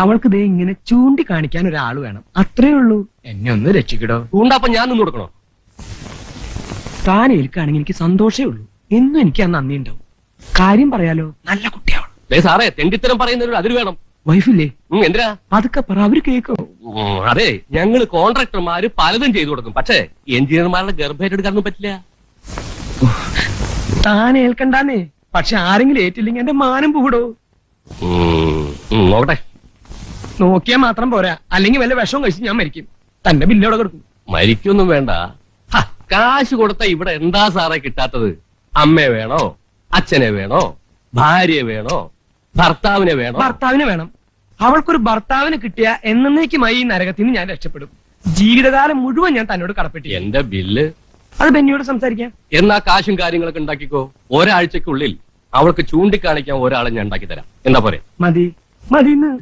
അവൾക്ക് ദേ ഇങ്ങനെ ചൂണ്ടിക്കാണിക്കാൻ ഒരാൾ വേണം, അത്രേ ഉള്ളൂ. എന്നെ ഒന്ന് രക്ഷിക്കടോ. ചൂണ്ടപ്പം ഞാൻ നിന്ന് കൊടുക്കണോ? താൻ ഏൽക്കാണെങ്കിൽ എനിക്ക് സന്തോഷേ ഉള്ളൂ. എന്നും എനിക്ക് ആ നന്ദി ഉണ്ടാവും. കാര്യം പറയാലോ, നല്ല കുട്ടിയാവണം. സാറേ, തെണ്ടിത്തരം പറയുന്നതിനൊരു അതിര് വേണം. വൈഫില്ലേ? എന്തിനാ? അതൊക്കെ പറ, അവര് കേക്കോ? അതെ, ഞങ്ങള് കോൺട്രാക്ടർമാര് പലതും ചെയ്തു കൊടുക്കും. പക്ഷേ എഞ്ചിനീയർമാരുടെ ഗർഭേറ്റെടുക്കാനൊന്നും പറ്റില്ല. താൻ ഏൽക്കണ്ടാന്നേ. പക്ഷെ ആരെങ്കിലും ഏറ്റില്ലെങ്കിൽ എന്റെ മാനം പൂടോ. നോക്കട്ടെ. നോക്കിയാൽ മാത്രം പോരാ, അല്ലെങ്കിൽ വല്ല വിഷവും കഴിച്ച് ഞാൻ മരിക്കും. തന്റെ ബില്ലോടെ കൊടുക്കും. മരിക്കൊന്നും വേണ്ട. കാശ് കൊടുത്ത ഇവിടെ എന്താ സാറേ കിട്ടാത്തത്? അമ്മയെ വേണോ, അച്ഛനെ വേണോ, ഭാര്യയെ വേണോ, ഭർത്താവിനെ വേണോ? ഭർത്താവിനെ വേണം. അവൾക്കൊരു ഭർത്താവിനെ കിട്ടിയ എന്നേക്കുമായി ഈ നരകത്തിൽ നിന്ന് ഞാൻ രക്ഷപ്പെടും. ജീവിതകാലം മുഴുവൻ ഞാൻ തന്നോട് കടപ്പെട്ടി. എന്റെ ബില്ല് അത് ബെന്നിയോട് സംസാരിക്കാം. എന്നാ കാശും കാര്യങ്ങളൊക്കെ ഉണ്ടാക്കിക്കോ. ഒരാഴ്ചക്കുള്ളിൽ അവൾക്ക് ചൂണ്ടിക്കാണിക്കാൻ ഒരാളെ ഞാൻ ഉണ്ടാക്കി തരാം. എന്താ പോരെ? മതി മതിന്ന്.